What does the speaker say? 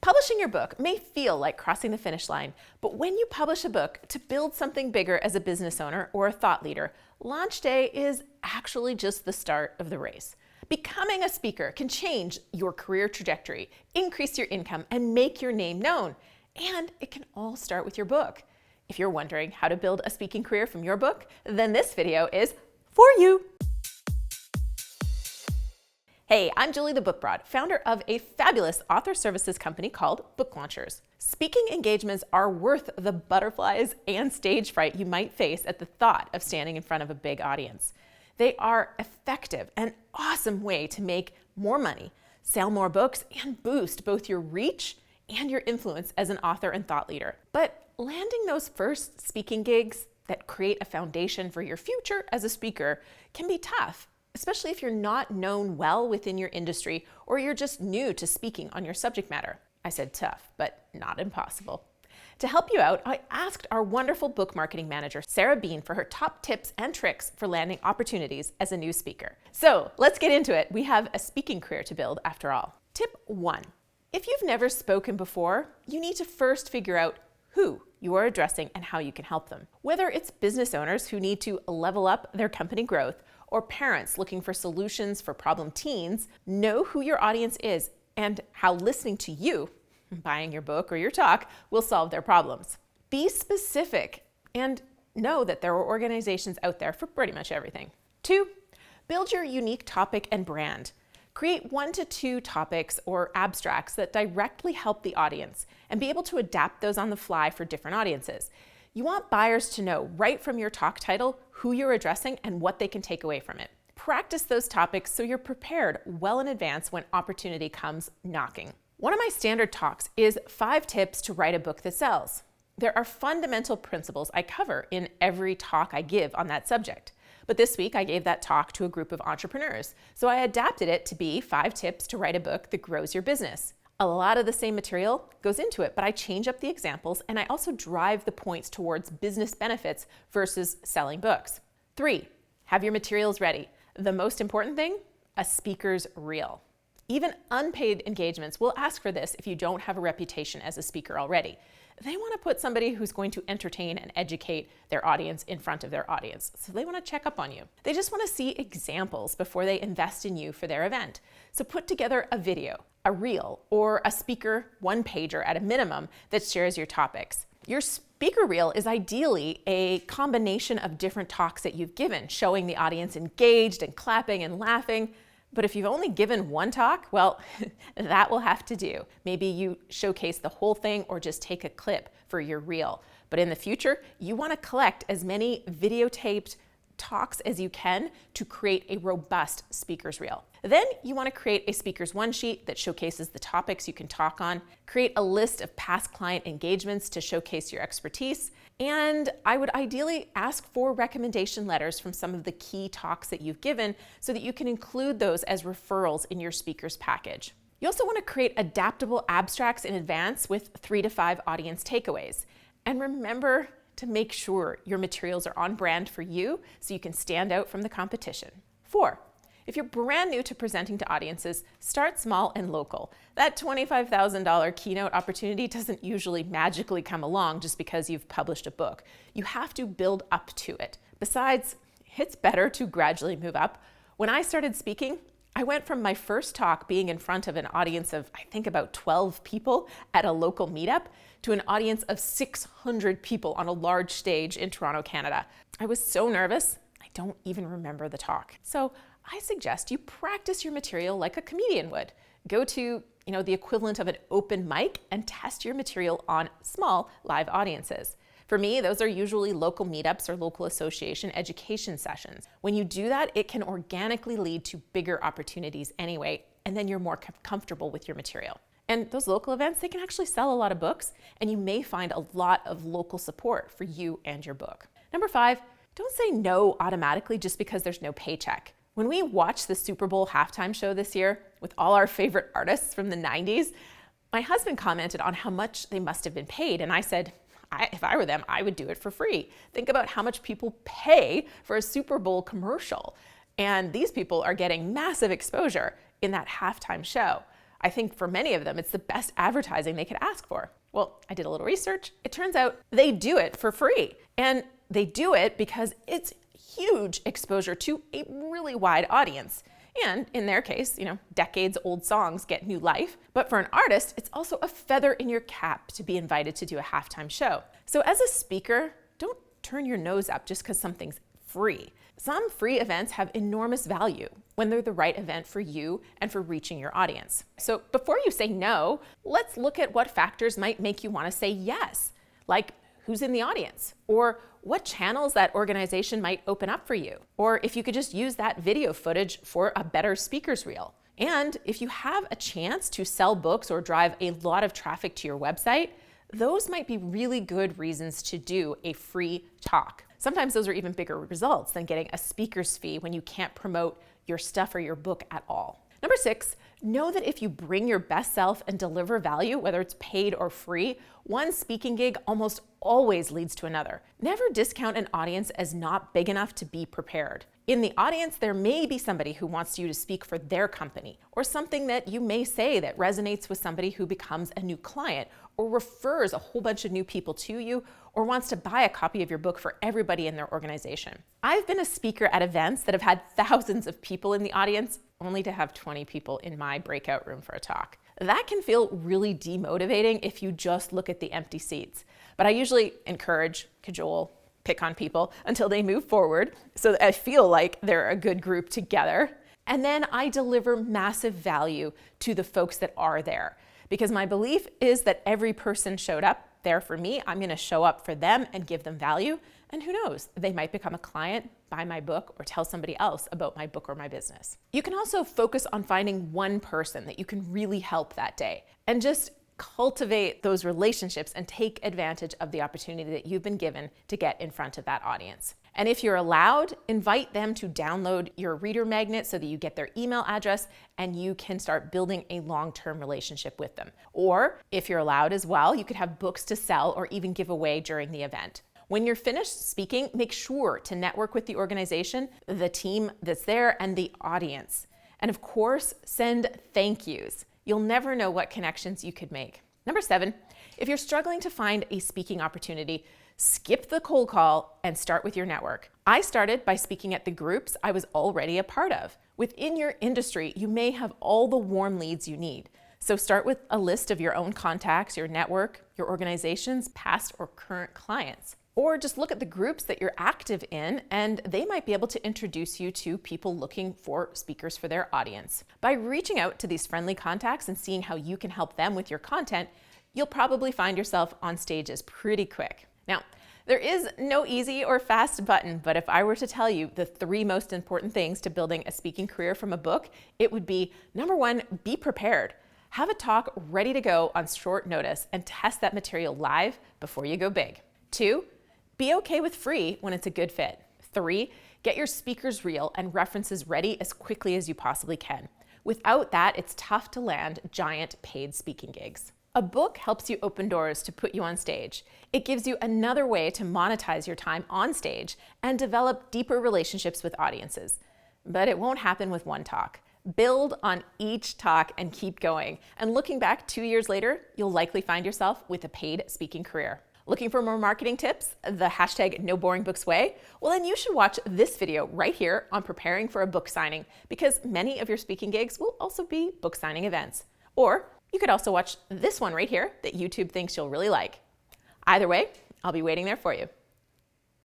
Publishing your book may feel like crossing the finish line, but when you publish a book to build something bigger as a business owner or a thought leader, launch day is actually just the start of the race. Becoming a speaker can change your career trajectory, increase your income, and make your name known. And it can all start with your book. If you're wondering how to build a speaking career from your book, then this video is for you. Hey, I'm Julie the Book Broad, founder of a fabulous author services company called Book Launchers. Speaking engagements are worth the butterflies and stage fright you might face at the thought of standing in front of a big audience. They are effective and awesome way to make more money, sell more books, and boost both your reach and your influence as an author and thought leader. But landing those first speaking gigs that create a foundation for your future as a speaker can be tough, especially if you're not known well within your industry or you're just new to speaking on your subject matter. I said tough, but not impossible. To help you out, I asked our wonderful book marketing manager, Sarah Bean, for her top tips and tricks for landing opportunities as a new speaker. So let's get into it. We have a speaking career to build after all. Tip 1. If you've never spoken before, you need to first figure out who you are addressing and how you can help them. Whether it's business owners who need to level up their company growth or parents looking for solutions for problem teens, know who your audience is and how listening to you, buying your book or your talk, will solve their problems. Be specific and know that there are organizations out there for pretty much everything. 2, build your unique topic and brand. Create 1 to 2 topics or abstracts that directly help the audience and be able to adapt those on the fly for different audiences. You want buyers to know right from your talk title who you're addressing and what they can take away from it. Practice those topics so you're prepared well in advance when opportunity comes knocking. One of my standard talks is 5 tips to write a book that sells. There are fundamental principles I cover in every talk I give on that subject. But this week I gave that talk to a group of entrepreneurs, so I adapted it to be 5 tips to write a book that grows your business. A lot of the same material goes into it, but I change up the examples and I also drive the points towards business benefits versus selling books. 3, have your materials ready. The most important thing, a speaker's reel. Even unpaid engagements will ask for this if you don't have a reputation as a speaker already. They want to put somebody who's going to entertain and educate their audience in front of their audience. So they want to check up on you. They just want to see examples before they invest in you for their event. So put together a video, a reel, or a speaker one-pager at a minimum that shares your topics. Your speaker reel is ideally a combination of different talks that you've given, showing the audience engaged and clapping and laughing. But if you've only given one talk, well, that will have to do. Maybe you showcase the whole thing or just take a clip for your reel. But in the future, you want to collect as many videotaped talks as you can to create a robust speaker's reel. Then you want to create a speaker's one sheet that showcases the topics you can talk on, create a list of past client engagements to showcase your expertise, and I would ideally ask for recommendation letters from some of the key talks that you've given so that you can include those as referrals in your speaker's package. You also want to create adaptable abstracts in advance with 3 to 5 audience takeaways. And remember to make sure your materials are on brand for you so you can stand out from the competition. 4, if you're brand new to presenting to audiences, start small and local. That $25,000 keynote opportunity doesn't usually magically come along just because you've published a book. You have to build up to it. Besides, it's better to gradually move up. When I started speaking, I went from my first talk being in front of an audience of, I think, about 12 people at a local meetup to an audience of 600 people on a large stage in Toronto, Canada. I was so nervous, I don't even remember the talk. So I suggest you practice your material like a comedian would. Go to, the equivalent of an open mic and test your material on small live audiences. For me, those are usually local meetups or local association education sessions. When you do that, it can organically lead to bigger opportunities anyway, and then you're more comfortable with your material. And those local events, they can actually sell a lot of books, and you may find a lot of local support for you and your book. Number 5, don't say no automatically just because there's no paycheck. When we watched the Super Bowl halftime show this year with all our favorite artists from the 90s, my husband commented on how much they must have been paid, and I said, if I were them, I would do it for free. Think about how much people pay for a Super Bowl commercial. And these people are getting massive exposure in that halftime show. I think for many of them, it's the best advertising they could ask for. Well, I did a little research. It turns out they do it for free. And they do it because it's huge exposure to a really wide audience. And in their case, decades old songs get new life. But for an artist, it's also a feather in your cap to be invited to do a halftime show. So as a speaker, don't turn your nose up just because something's free. Some free events have enormous value when they're the right event for you and for reaching your audience. So before you say no, let's look at what factors might make you want to say yes, like who's in the audience, or what channels that organization might open up for you, or if you could just use that video footage for a better speaker's reel. And if you have a chance to sell books or drive a lot of traffic to your website, those might be really good reasons to do a free talk. Sometimes those are even bigger results than getting a speaker's fee when you can't promote your stuff or your book at all. Number 6, know that if you bring your best self and deliver value, whether it's paid or free, one speaking gig almost always leads to another. Never discount an audience as not big enough to be prepared. In the audience, there may be somebody who wants you to speak for their company, or something that you may say that resonates with somebody who becomes a new client, or refers a whole bunch of new people to you, or wants to buy a copy of your book for everybody in their organization. I've been a speaker at events that have had thousands of people in the audience, only to have 20 people in my breakout room for a talk. That can feel really demotivating if you just look at the empty seats. But I usually encourage, cajole, pick on people until they move forward so that I feel like they're a good group together. And then I deliver massive value to the folks that are there. Because my belief is that every person showed up there for me, I'm going to show up for them and give them value. And who knows, they might become a client, buy my book, or tell somebody else about my book or my business. You can also focus on finding one person that you can really help that day and just cultivate those relationships and take advantage of the opportunity that you've been given to get in front of that audience. And if you're allowed, invite them to download your reader magnet so that you get their email address and you can start building a long-term relationship with them. Or if you're allowed as well, you could have books to sell or even give away during the event. When you're finished speaking, make sure to network with the organization, the team that's there, and the audience. And of course, send thank yous. You'll never know what connections you could make. Number 7, if you're struggling to find a speaking opportunity, skip the cold call and start with your network. I started by speaking at the groups I was already a part of. Within your industry, you may have all the warm leads you need. So start with a list of your own contacts, your network, your organization's past or current clients. Or just look at the groups that you're active in, and they might be able to introduce you to people looking for speakers for their audience. By reaching out to these friendly contacts and seeing how you can help them with your content, you'll probably find yourself on stages pretty quick. Now, there is no easy or fast button, but if I were to tell you the 3 most important things to building a speaking career from a book, it would be, number 1, be prepared. Have a talk ready to go on short notice and test that material live before you go big. 2, be okay with free when it's a good fit. 3, get your speaker's reel and references ready as quickly as you possibly can. Without that, it's tough to land giant paid speaking gigs. A book helps you open doors to put you on stage. It gives you another way to monetize your time on stage and develop deeper relationships with audiences. But it won't happen with one talk. Build on each talk and keep going. And looking back 2 years later, you'll likely find yourself with a paid speaking career. Looking for more marketing tips? The hashtag #NoBoringBooksWay? Well, then you should watch this video right here on preparing for a book signing, because many of your speaking gigs will also be book signing events. Or you could also watch this one right here that YouTube thinks you'll really like. Either way, I'll be waiting there for you.